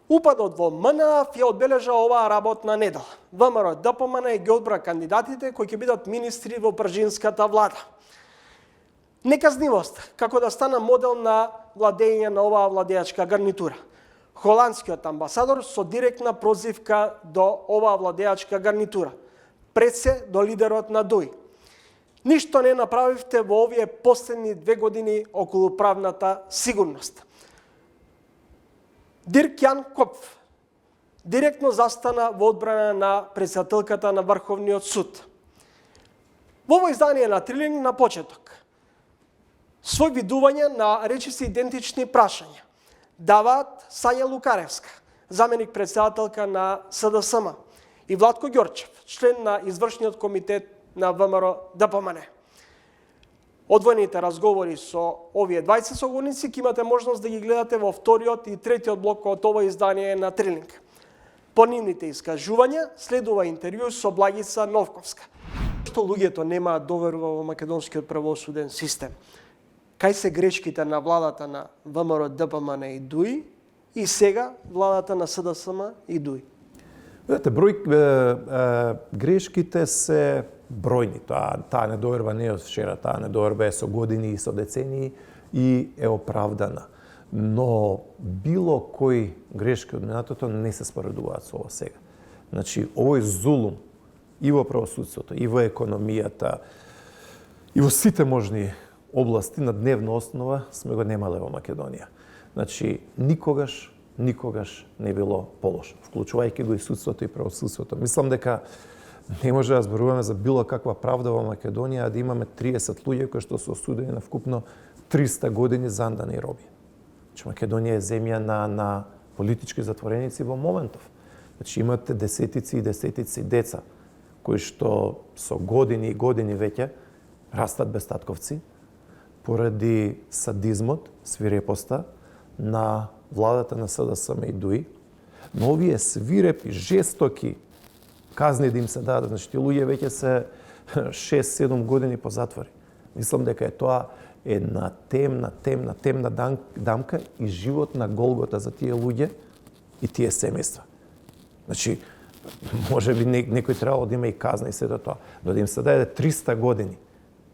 Упадот во МНАФ ја одбележа оваа работна недела. ВМРО ДПМН ги одбра кандидатите кои ќе бидат министри во пржинската влада. Неказнивост како да стана модел на владење на оваа владеачка гарнитура. Холандскиот амбасадор со директна прозивка до оваа владеачка гарнитура. Пред се до лидерот на ДУИ. Ништо не направивте во овие последни 2 години околу правната сигурност. Дирк Јан Копф директно застана во одбрана на председателката на Врховниот суд. Во ово издание на Трилинг на почеток свој видување на речиси идентични прашања даваат Сања Лукаревска, заменик председателка на СДСМ, и Владко Ѓорчев, член на извршниот комитет на ВМРО ДПМН. Одвоените разговори со овие двајца соговорници ќе имате можност да ги гледате во вториот и третиот блок од ова издание на Трилинг. По нивните искажувања следува интервју со Благица Новковска. Што луѓето немаат доверба во македонскиот правосуден систем? Кај се грешките на владата на ВМРО ДПМН и ДУИ и сега владата на СДСМ и ДУИ? Видете, грешките се бројни. Таа недоверба не е од вчера, таа недоверба е со години и со децении и е оправдана. Но било кој грешки од минатото не се споредуваат со ова сега. Значи, овој зулум и во правосудството, и во економијата, и во сите можни области на дневна основа сме го немале во Македонија. Значи, никогаш не било полошо, вклучувајќи го и судството и правосудството. Мислам дека не може да зборуваме за било каква правда во Македонија, а да имаме 30 луѓе кои што се осудени на вкупно 300 години за андани робија. Значи, Македонија е земја на политички затвореници во моментов. Значи, имате десетици и десетици деца кои што со години и години веќе растат без татковци поради садизмот, свирепоста на владата на СДСМ и ДУИ, но овие свирепи, жестоки казни да им се дадат. Значи, тие луѓе веќе се 6-7 години по затвори. Мислам дека е тоа една темна дамка и живот на голгота за тие луѓе и тие семејства. Значи, може би некој требало да има и казна и сето тоа, но да им се даде 300 години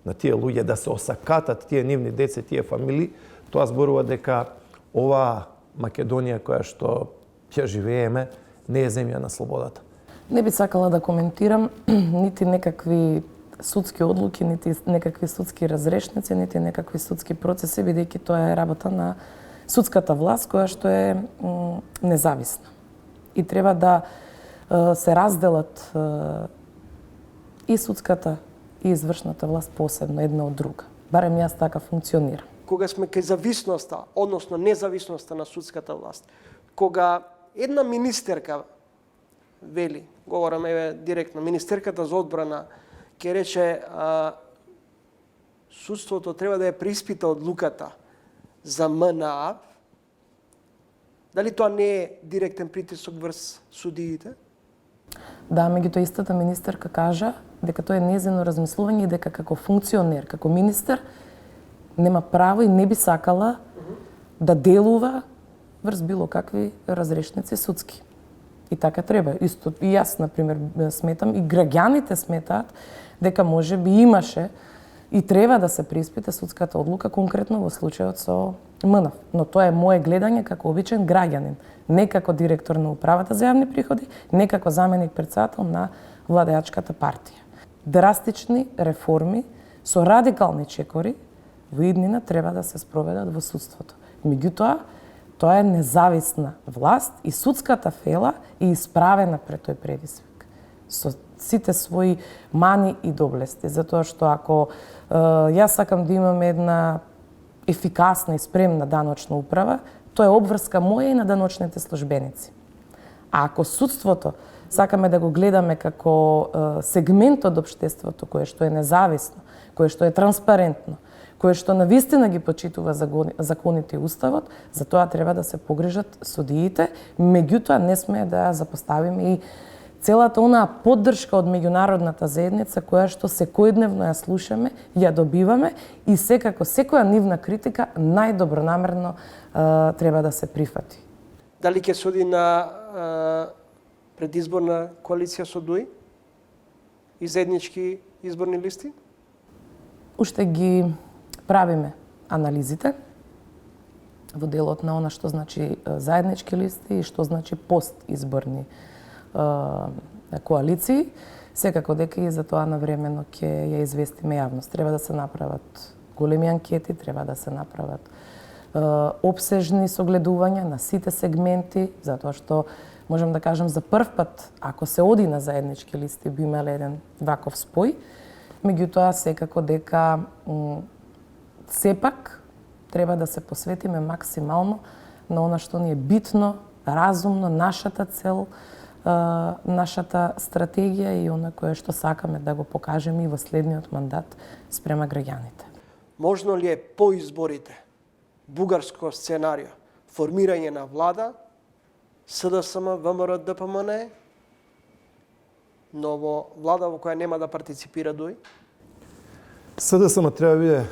на тие луѓе да се осакатат тие нивни деца, тие фамилии, тоа зборува дека оваа Македонија која што ја живееме не е земја на слободата. Не би сакала да коментирам нити некакви судски одлуки, нити некакви судски разрешници, нити некакви судски процеси, бидејќи тоа е работа на судската власт која што е независна. И треба да се разделат и судската и извршната власт посебно една од друга. Барем јас така функционирам. Кога сме кај зависноста, односно независноста на судската власт, кога една министерка вели, говорам директно, министерката за одбрана ќе рече судството треба да ја преиспита одлуката за МНА, дали тоа не е директен притисок врз судиите? Да, меѓутоа истата министерка кажа дека тоа е нејзино размислување и дека како функционер, како министер, нема право и не би сакала да делува врз било какви разрешници судски. И така треба. Исто и јас, например, сметам, и граѓаните сметаат дека може би имаше и треба да се преиспита судската одлука, конкретно во случајот со МНАФ. Но тоа е мое гледање како обичен граѓанин, не како директор на управата за јавни приходи, не како заменик председател на владеачката партија. Драстични реформи со радикални чекори во иднина треба да се спроведат во судството. Меѓутоа, тоа е независна власт и судската фела е исправена пред тој предизвик. Со сите своји мани и доблести. Затоа што ако јас сакам да имам една ефикасна и спремна даночна управа, тоа е обврска моја и на даночните службеници. А ако судството сакаме да го гледаме како сегмент од општеството кое што е независно, кое што е транспарентно, кое што навистина ги почитува законите и уставот, за тоа треба да се погрижат судиите, меѓутоа не сме да ја запоставиме и целата онаа поддршка од меѓународната заедница која што секојдневно ја слушаме, ја добиваме и секако секоја нивна критика најдобронамерно треба да се прифати. Дали ќе се оди на предизборна коалиција со ДУИ и заеднички изборни листи? Уште ги правиме анализите во делот на она што значи заеднички листи и што значи постизборни коалиции. Секако дека и за тоа навремено ќе ја известиме јавност. Треба да се направат големи анкети, треба да се направат обсежни согледувања на сите сегменти, затоа што можам да кажам за прв пат, ако се оди на заеднички листи, би имале еден ваков спој. Меѓутоа, секако дека сепак треба да се посветиме максимално на она што ни е битно, разумно, нашата цел, нашата стратегија и она кое што сакаме да го покажеме и во следниот мандат спрема граѓаните. Можно ли е по изборите, бугарско сценарио, формирање на влада, СДСМ, ВМРО, ДПМН, но во влада во која нема да партиципира ДУИ? СДСМ треба да биде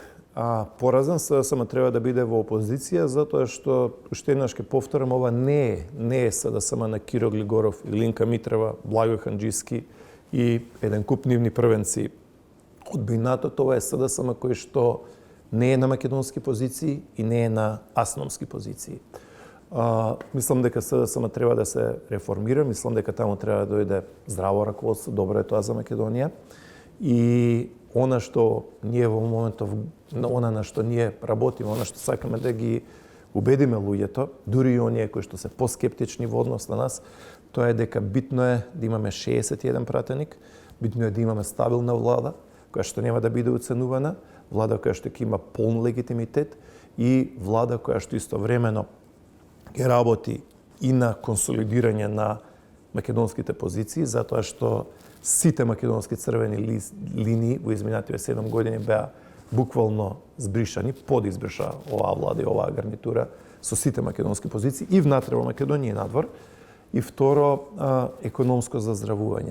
поразен, СДСМ треба да биде во опозиција, затоа што, уште еднаш ќе повторам, ова не е СДСМ на Киро Глигоров, Илинка Митрева, Благој Ханџиски и еден куп нивни првенци од минатото. Ова е СДСМ кој што не е на македонски позиции и не е на асономски позиции. Мислам дека СДСМ треба да се реформира, мислам дека таму треба да дојде здраво раководство, добро е тоа за Македонија. И она што ние во моментов, она на што ние работиме, она што сакаме да ги убедиме луѓето, дури и оние кои што се поскептични во однос на нас, тоа е дека битно е да имаме 61 пратеник, битно е да имаме стабилна влада, која што нема да биде уценувана, влада која што ќе има полн легитимитет и влада која што истовремено ќе работи и на консолидирање на македонските позиции, затоа што сите македонски црвени линии во изминативе 7 години беа буквално збришани, подизбриша оваа влада и оваа гарнитура со сите македонски позиции и внатре во Македонија и надвор. И второ, економско заздравување.